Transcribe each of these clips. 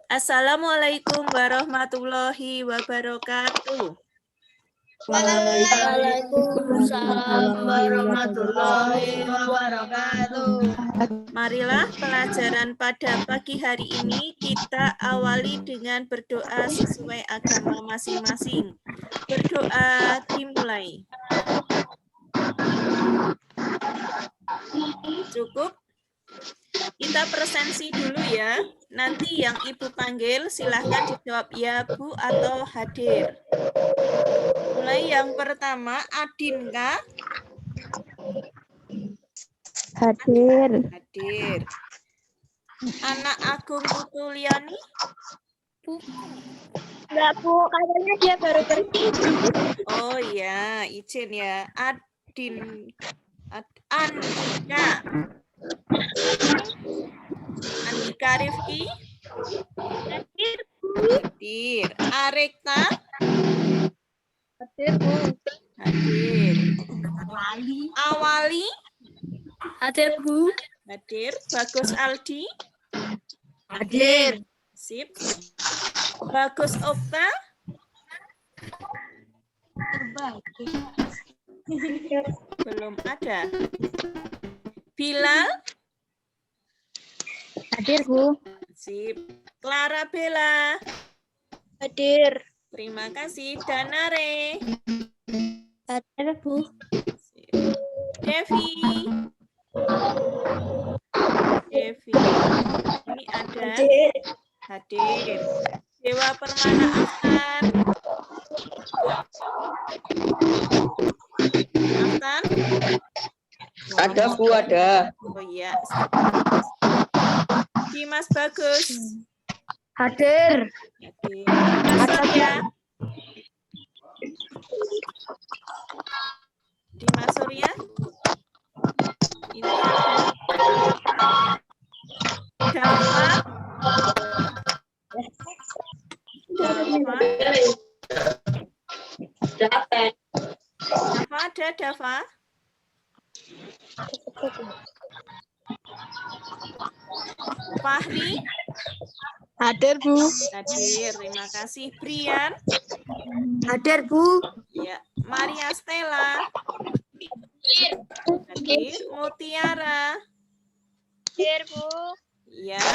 Assalamualaikum warahmatullahi wabarakatuh. Waalaikumsalam warahmatullahi wabarakatuh. Marilah pelajaran pada pagi hari ini kita awali dengan berdoa sesuai agama masing-masing. Berdoa dimulai. Cukup? Kita presensi dulu ya. Nanti yang Ibu panggil silahkan dijawab ya Bu atau hadir. Mulai yang pertama, Adinka. Hadir. Hadir. Anak Agung Putuliani. Enggak, Bu. Katanya dia baru pergi. Oh ya, izin ya. Andika. Andika Rifki. Hadir, Bu. Hadir. Arekta. Hadir, Bu. Hadir. Awali. Hadir, Bu. Hadir. Bagus Aldi. Hadir. Sip. Bagus Okta. Belum ada. Bilal. Hadir, Bu. Sip. Clara Bella. Hadir. Terima kasih. Danare. Hadir, Bu. Sip. Devi. Devi. Ini ada. Hadir. Dewa Permana Aftan. Aftan. Ada Bu, ada. Oh iya. Dimas Bagus. Hadir. Hadir. Dimas Surya. Dimas Surya. Ini ada. Dava. Dava. Dava ada Dava. Fahri. Hadir, Bu. Hadir. Terima kasih. Brian. Hadir, Bu. Ya. Maria Stella. Hadir. Mutiara. Hadir, Bu. Ya.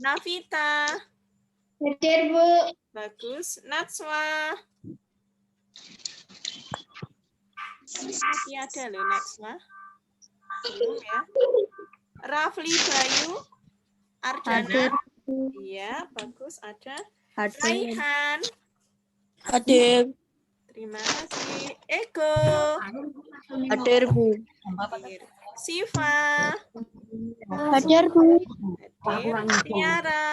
Navita. Hadir, Bu. Bagus. Natswa. Masih ada loh Natswa. Belum ya. Rafli Bayu. Ardana. Iya, bagus ada. Raihan. Hadir. Terima kasih. Eko. Hadir, Bu. Hadir. Siva. Hadir, Bu. Hadir. Tiara.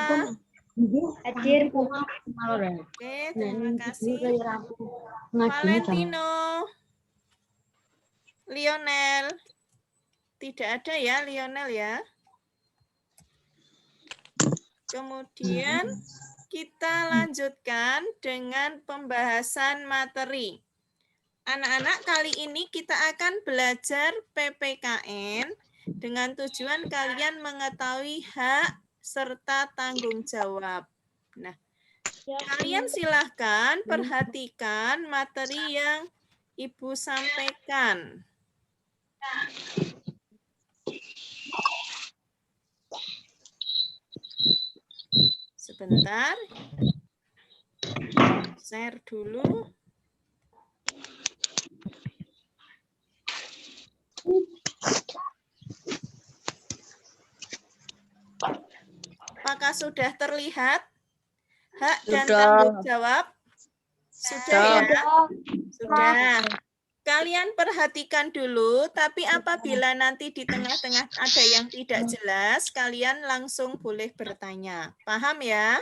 Hadir, Bu. Oke, terima kasih. Valentino. Lionel. Tidak ada ya Lionel ya. Kemudian kita lanjutkan dengan pembahasan materi. Anak-anak, kali ini kita akan belajar PPKN dengan tujuan kalian mengetahui hak serta tanggung jawab. Nah, kalian silahkan perhatikan materi yang Ibu sampaikan. Sebentar. Share dulu. Apakah sudah terlihat hak dan tanggung jawab? Sudah ya? Sudah. Kalian perhatikan dulu, tapi apabila nanti di tengah-tengah ada yang tidak jelas, kalian langsung boleh bertanya. Paham ya?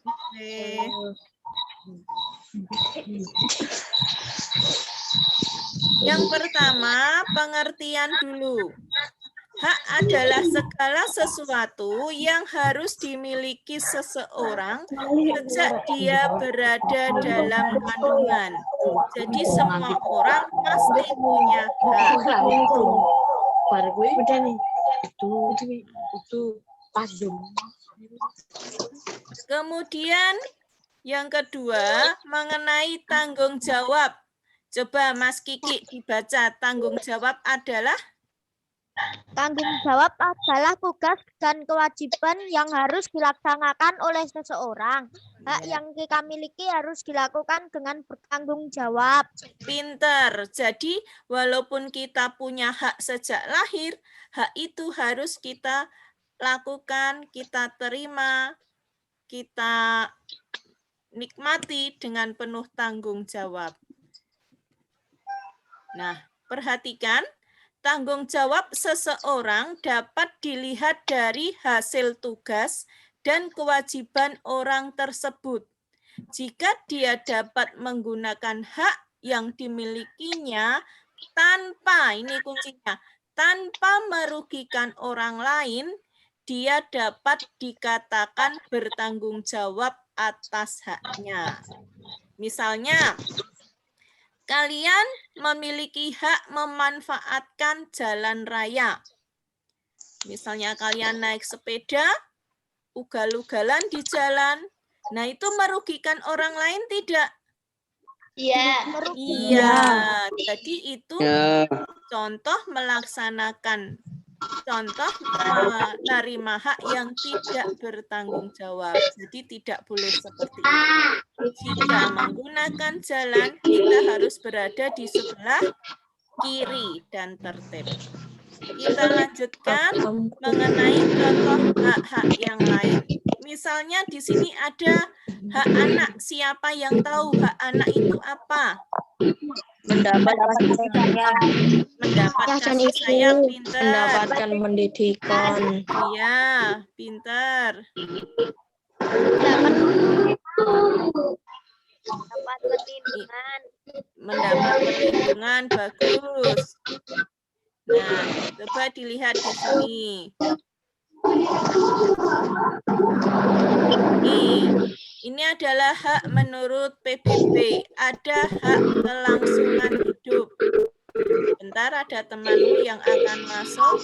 Oke. Yang pertama, pengertian dulu. Hak adalah segala sesuatu yang harus dimiliki seseorang sejak dia berada dalam kandungan. Jadi semua orang pasti punya hak. Kemudian yang kedua mengenai tanggung jawab. Coba Mas Kiki dibaca, tanggung jawab adalah? Tanggung jawab adalah tugas dan kewajiban yang harus dilaksanakan oleh seseorang. Hak yang kita miliki harus dilakukan dengan bertanggung jawab. Pinter. Jadi walaupun kita punya hak sejak lahir, hak itu harus kita lakukan, kita terima, kita nikmati dengan penuh tanggung jawab. Nah, perhatikan. Tanggung jawab seseorang dapat dilihat dari hasil tugas dan kewajiban orang tersebut. Jika dia dapat menggunakan hak yang dimilikinya tanpa, ini kuncinya, tanpa merugikan orang lain, dia dapat dikatakan bertanggung jawab atas haknya. Misalnya, kalian memiliki hak memanfaatkan jalan raya. Misalnya kalian naik sepeda, ugal-ugalan di jalan. Nah, itu merugikan orang lain tidak? Iya. Iya. Jadi itu contoh melaksanakan, contoh menerima hak yang tidak bertanggung jawab. Jadi tidak boleh seperti itu. Jika menggunakan jalan, kita harus berada di sebelah kiri dan tertib. Kita lanjutkan mengenai contoh hak-hak yang lain. Misalnya di sini ada hak anak. Siapa yang tahu hak anak itu apa? Mendapatkan kasih sayang. Mendapatkan kasih sayang, pinter. Mendapatkan pendidikan. Iya, pinter. Dapat perlindungan. Mendapat perlindungan, bagus. Nah, coba dilihat di sini. Ini adalah hak menurut PBB. Ada hak kelangsungan hidup. Bentar, ada temanmu yang akan masuk.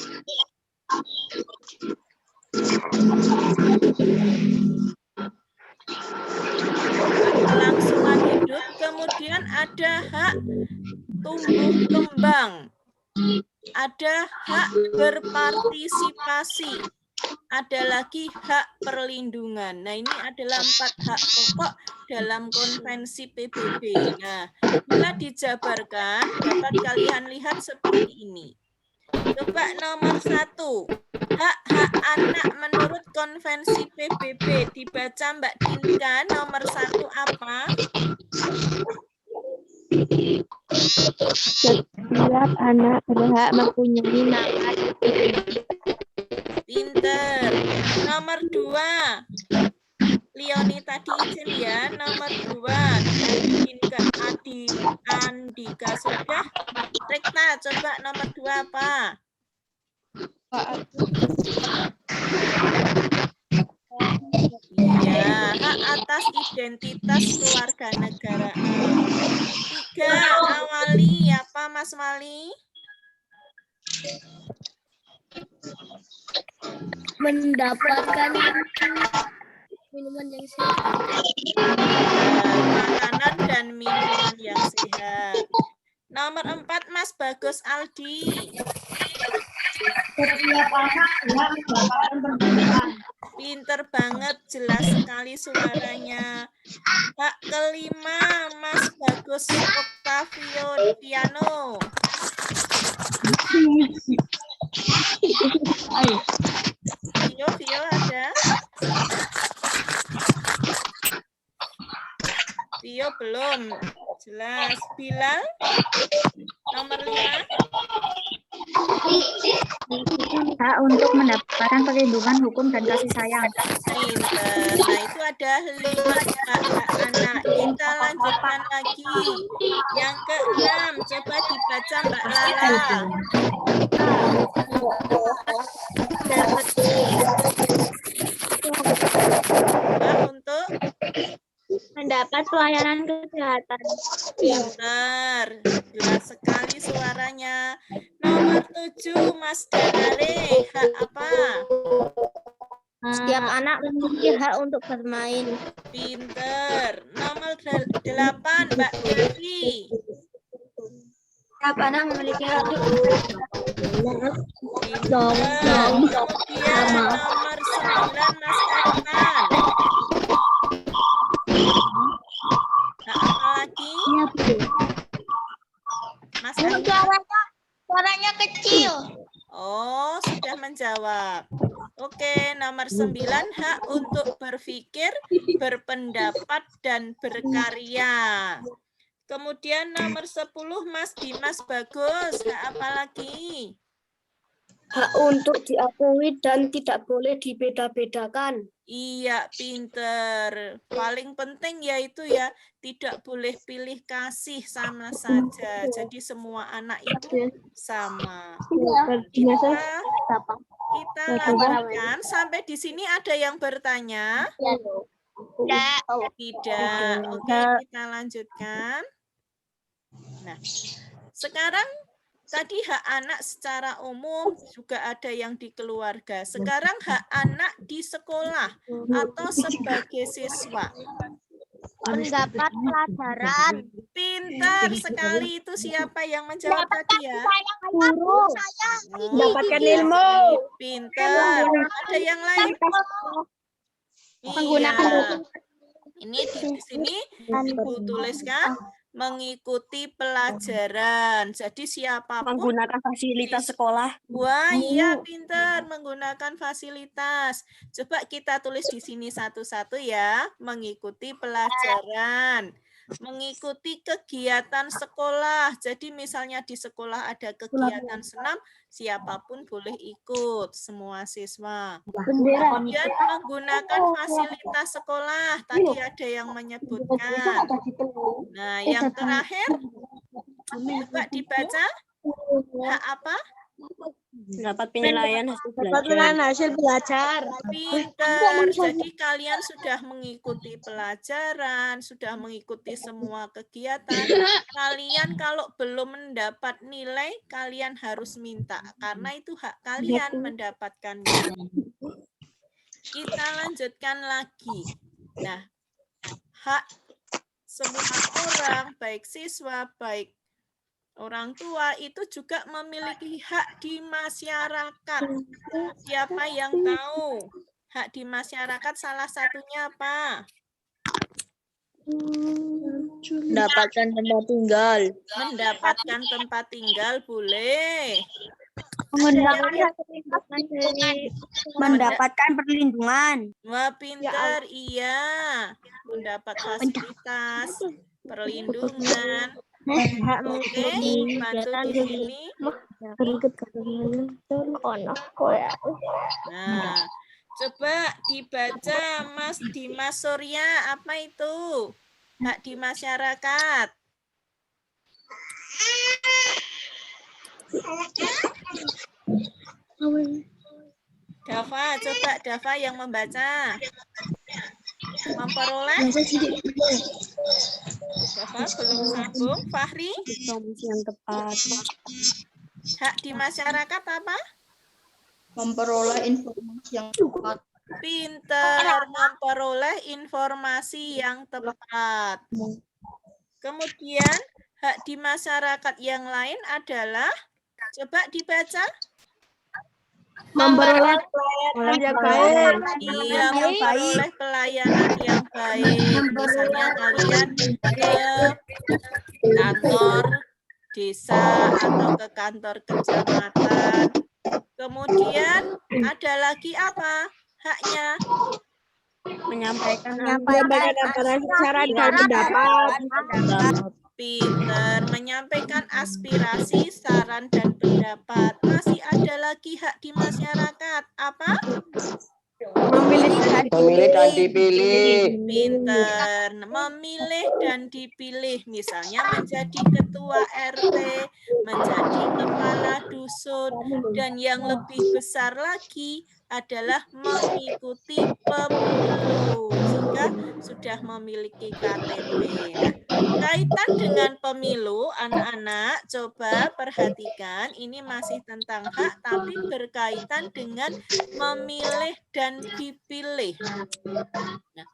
Kelangsungan hidup, kemudian ada hak tumbuh kembang, ada hak berpartisipasi, ada lagi hak perlindungan. Nah, ini adalah 4 hak pokok dalam konvensi PBB. Nah, bila dijabarkan, dapat kalian lihat seperti ini. Coba nomor 1, hak-hak anak menurut konvensi PBB. Dibaca Mbak Dinka, nomor 1 apa? Setiap anak berhak mempunyai nama. Pinter. Nomor 2. Leoni tadi izin ya. Nomor 2. Andika sudah. Rekta, coba nomor 2 apa? Iya, hak atas identitas kewarganegaraan. 3, awali apa Mas Wali? Mendapatkan minuman yang sehat. Makanan dan minuman yang sehat. Nomor 4, Mas Bagus Aldi. Setiap anak berhak mendapatkan pendidikan. Pinter banget, jelas sekali suaranya. Hak kelima, Mas Bagus Octavio Tiano. Vio ada? Vio belum. Jelas. Bilal? Nomor 5. Hak untuk mendapatkan perlindungan hukum dan kasih sayang. Pinter. Nah, itu ada 5 hak anak. Kita lanjutkan lagi. Yang ke-6, coba dibaca Mbak Lala. Untuk Mendapat pelayanan kesehatan. pinter. Jelas sekali suaranya. Nomor 7, Mas Danare. Hak apa? Setiap anak memiliki hak untuk bermain. Pinter. Nomor 8, Mbak Devi. Setiap anak memiliki hak untuk Pinter. Kemudian nomor 9, Mas Ervan. Hak apa lagi? Mas Ervan. Suaranya kecil. Oh, sudah menjawab. Oke, nomor 9, hak untuk berpikir, berpendapat, dan berkarya. Kemudian nomor 10, Mas Dimas Bagus. Hak apa lagi? Hak untuk diakui dan tidak boleh dibeda-bedakan. Iya, pinter. Paling penting yaitu ya, tidak boleh pilih kasih sama saja. Jadi semua anak itu sama. Kita lanjutkan. Sampai di sini ada yang bertanya? Tidak. Oke, kita lanjutkan. Nah, sekarang tadi hak anak secara umum juga ada yang di keluarga. Sekarang hak anak di sekolah atau sebagai siswa. Mendapat pelajaran. Pintar sekali, itu siapa yang menjawab tadi ya? Guru. Mendapatkan ilmu. Pintar. Ada yang lain? Iya. Ini di sini Ibu tuliskan mengikuti pelajaran. Jadi siapapun Menggunakan fasilitas sekolah. wah, iya pintar menggunakan fasilitas. Coba kita tulis di sini satu-satu ya. Mengikuti pelajaran. Mengikuti kegiatan sekolah. Jadi misalnya di sekolah ada kegiatan senam, siapapun boleh ikut, semua siswa. Kemudian menggunakan fasilitas sekolah. Tadi ada yang menyebutkan. Nah, yang terakhir, coba dibaca. Hak apa? Dapat penilaian hasil belajar. Pinter. Jadi kalian sudah mengikuti pelajaran, sudah mengikuti semua kegiatan. Kalian kalau belum mendapat nilai, kalian harus minta. Karena itu hak kalian mendapatkan nilai. Kita lanjutkan lagi. Nah, hak semua orang, baik siswa, baik orang tua itu juga memiliki hak di masyarakat. Siapa yang tahu? Hak di masyarakat salah satunya apa? Mendapatkan tempat tinggal. Mendapatkan tempat tinggal boleh. Mendapatkan perlindungan. Wah, pintar, iya. Mendapat fasilitas, perlindungan. Oke, bantu di sini. Nah, coba dibaca Mas Dimas Surya, apa itu? Hak di masyarakat. Dava, coba Dava yang membaca. Memperoleh. Dava belum sambung. Fahri, Yang tepat. hak di masyarakat apa? Memperoleh informasi yang tepat. Pinter, memperoleh informasi yang tepat. Kemudian, hak di masyarakat yang lain adalah, coba dibaca. Memperoleh pelayanan yang baik. Iya, memperoleh pelayanan yang baik. Misalnya kalian ke kantor desa atau ke kantor kecamatan. Kemudian ada lagi apa haknya? Menyampaikan saran dan pendapat. Pinter, menyampaikan aspirasi, saran, dan pendapat. Masih ada lagi hak di masyarakat. Apa? memilih dan dipilih. Pinter, memilih dan dipilih. Misalnya menjadi ketua RT, menjadi kepala dusun, dan yang lebih besar lagi adalah mengikuti pemilu. Jika warga sudah memiliki KTP. Nah, kaitan dengan pemilu, anak-anak coba perhatikan, ini masih tentang hak tapi berkaitan dengan memilih dan dipilih. Nah,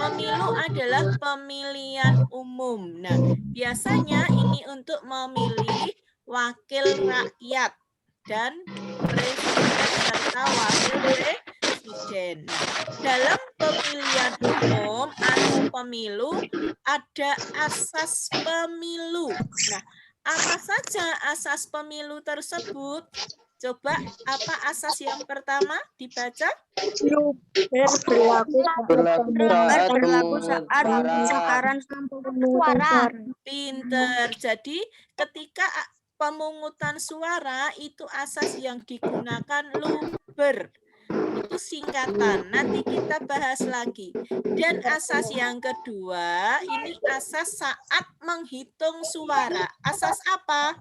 pemilu adalah pemilihan umum. Nah, biasanya ini untuk memilih wakil rakyat dan presiden serta wakil presiden. Nah, dalam pemilihan umum atau pemilu ada asas pemilu. Nah, apa saja asas pemilu tersebut? Coba apa asas yang pertama dibaca? Berlaku saat Sekarang suara. Pinter. Jadi ketika pemungutan suara itu asas yang digunakan luber. Itu singkatan. Nanti kita bahas lagi. Dan asas yang kedua, ini asas saat menghitung suara. Asas apa?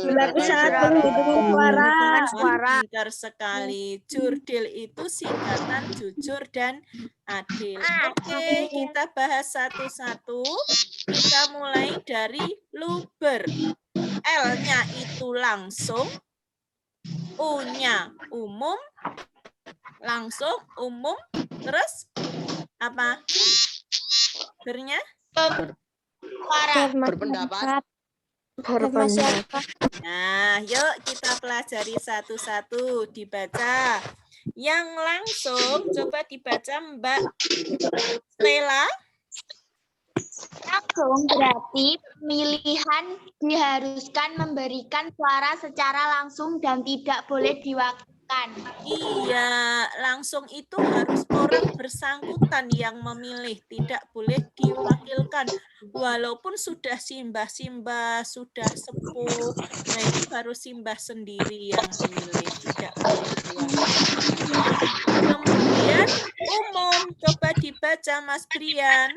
Berlaku saat penghitungan suara. Pintar sekali. Jurdil itu singkatan jujur dan adil. Oke, kita bahas satu-satu. Kita mulai dari luber. L-nya itu langsung. U-nya umum. Langsung, umum. Terus apa? Ber-nya? Berpendapat. Nah, yuk kita pelajari satu-satu. Dibaca. Yang langsung, coba dibaca Mbak Stella. Langsung berarti pemilihan diharuskan memberikan suara secara langsung dan tidak boleh diwakilkan. Iya, langsung itu harus orang bersangkutan yang memilih, tidak boleh diwakilkan. Walaupun sudah simbah-simbah, sudah sepuh, nah itu harus simbah sendiri yang memilih, tidak boleh diwakilkan. Kemudian umum, coba dibaca Mas Brian.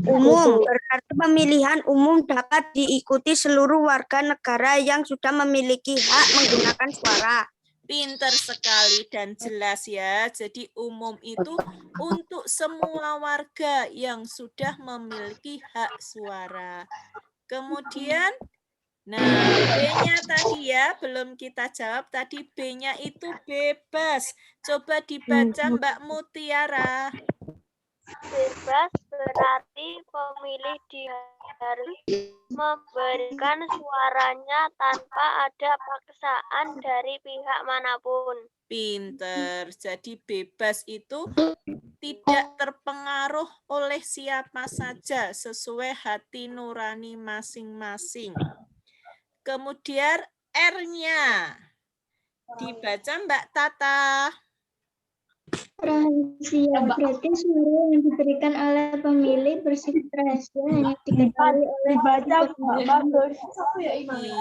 Umum berarti pemilihan umum dapat diikuti seluruh warga negara yang sudah memiliki hak menggunakan suara. Pinter sekali dan jelas ya. Jadi umum itu untuk semua warga yang sudah memiliki hak suara. Kemudian, nah B-nya tadi ya, belum kita jawab. Tadi B-nya itu bebas. Coba dibaca Mbak Mutiara. Bebas berarti pemilih harus memberikan suaranya tanpa ada paksaan dari pihak manapun. Pinter. Jadi bebas itu tidak terpengaruh oleh siapa saja sesuai hati nurani masing-masing. Kemudian R-nya dibaca Mbak Tata. Rahasia berarti suara yang diberikan oleh pemilih bersifat rahasia hanya diketahui oleh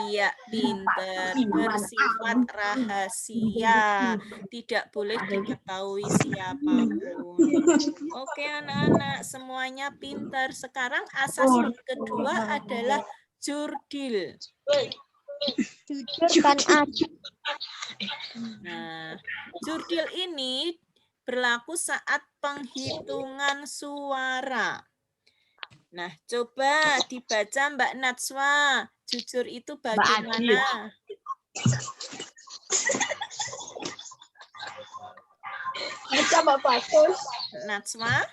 Iya, pinter. Bersifat rahasia. Tidak boleh diketahui siapapun. Oke anak-anak, semuanya pinter. Sekarang asas yang kedua adalah jurdil. Jujur dan adil. Nah, jurdil ini berlaku saat penghitungan suara. Nah, coba dibaca Mbak Natswa. Jujur itu bagaimana? Natswa?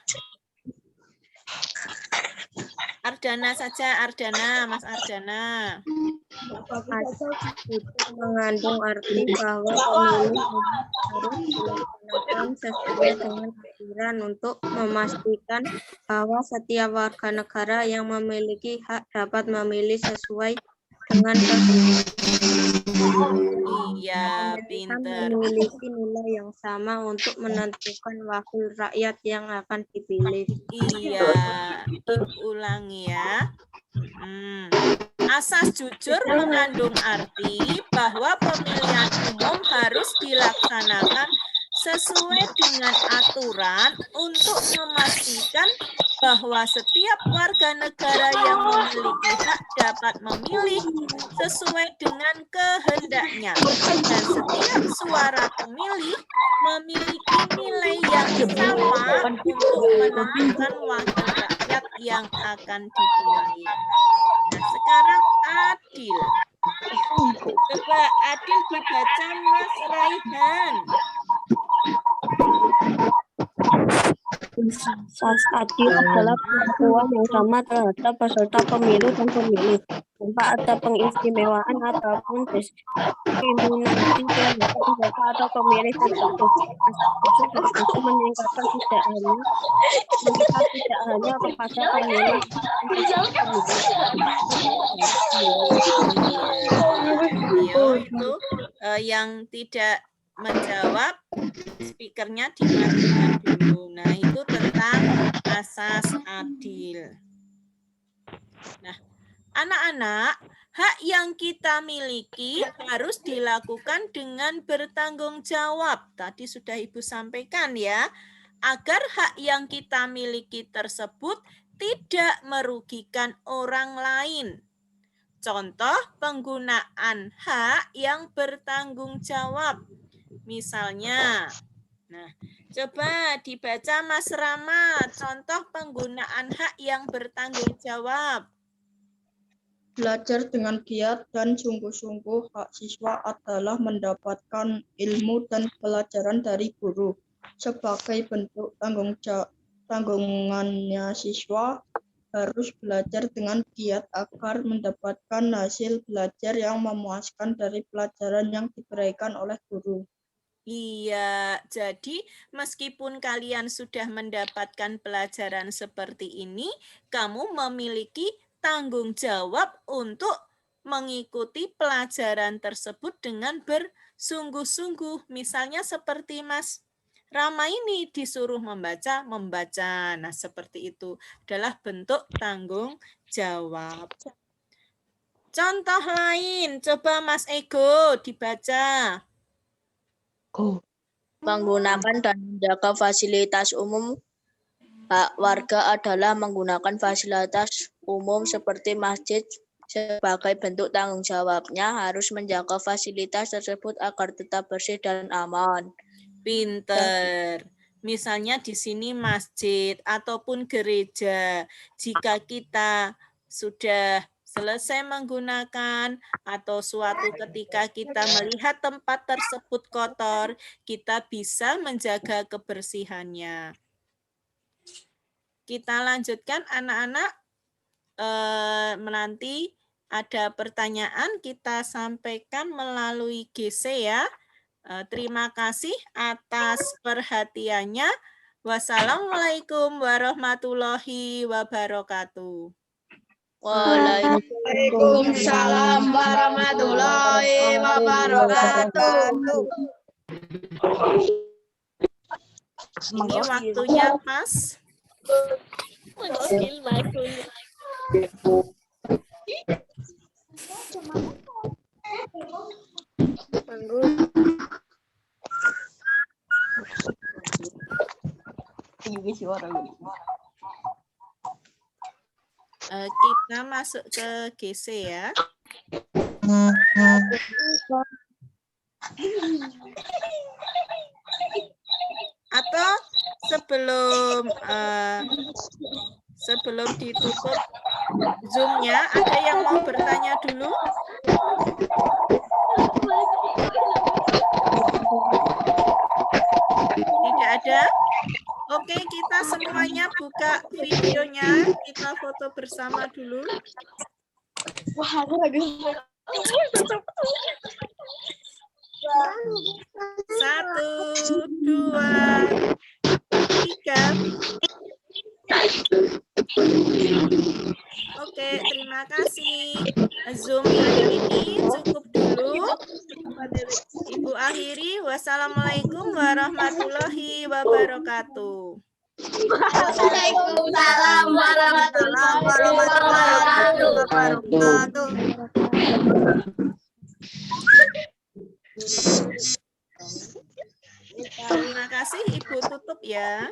Ardana saja, Ardana, Mas Ardana. Itu mengandung arti bahwa pemilu harus dilaksanakan sesuai dengan aturan untuk memastikan bahwa setiap warga negara yang memiliki hak dapat memilih sesuai dengan kehendak. Iya, pinter. Memiliki nilai yang sama untuk menentukan wakil rakyat yang akan dipilih. Iya, Ibu ulangi ya. Asas jujur mengandung arti bahwa pemilihan umum harus dilaksanakan sesuai dengan aturan untuk memastikan bahwa setiap warga negara yang memiliki hak dapat memilih sesuai dengan kehendaknya dan setiap suara pemilih memiliki nilai yang sama untuk menentukan wakil rakyat yang akan dipilih. Nah, sekarang adil. Coba adil dibaca Mas Raihan. Asas adil adalah perlakuan yang sama terhadap peserta pemilu dan pemilih, tanpa ada pengistimewaan ataupun diskriminasi terhadap peserta atau pemilih tertentu. Asas itu berfungsi meningkatkan tidak hanya kepada pemilih, Ayo itu yang tidak menjawab, speakernya dimatikan dulu. Nah, itu tentang asas adil. Nah, anak-anak, hak yang kita miliki harus dilakukan dengan bertanggung jawab. Tadi sudah Ibu sampaikan ya, agar hak yang kita miliki tersebut tidak merugikan orang lain. Contoh penggunaan hak yang bertanggung jawab. Misalnya, nah, coba dibaca Mas Rama, contoh penggunaan hak yang bertanggung jawab. Belajar dengan giat dan sungguh-sungguh, hak siswa adalah mendapatkan ilmu dan pelajaran dari guru. Sebagai bentuk tanggungannya siswa harus belajar dengan giat agar mendapatkan hasil belajar yang memuaskan dari pelajaran yang diberikan oleh guru. Iya, jadi meskipun kalian sudah mendapatkan pelajaran seperti ini, kamu memiliki tanggung jawab untuk mengikuti pelajaran tersebut dengan bersungguh-sungguh. Misalnya seperti Mas Rama ini disuruh membaca. Nah, seperti itu adalah bentuk tanggung jawab. Contoh lain, coba Mas Ego dibaca. Menggunakan dan menjaga fasilitas umum. Hak warga adalah menggunakan fasilitas umum seperti masjid. Sebagai bentuk tanggung jawabnya harus menjaga fasilitas tersebut agar tetap bersih dan aman. Pinter. Misalnya di sini masjid ataupun gereja. Jika kita sudah selesai menggunakan atau suatu ketika kita melihat tempat tersebut kotor, kita bisa menjaga kebersihannya. Kita lanjutkan anak-anak. Nanti ada pertanyaan kita sampaikan melalui GC ya. Terima kasih atas perhatiannya. Wassalamualaikum warahmatullahi wabarakatuh. Waalaikumsalam warahmatullahi wabarakatuh. Ini waktunya pas. Kita masuk ke GC ya. Atau sebelum ditutup Zoom-nya, ada yang mau bertanya dulu? Tidak ada? Oke, kita semuanya buka videonya. Kita foto bersama dulu. Wah, aku lagi. 1, 2, 3. Oke, terima kasih. Zoom hari ini cukup dulu. Ibu akhiri. Wassalamualaikum warahmatullahi wabarakatuh. Waalaikumsalam warahmatullahi wabarakatuh. ya.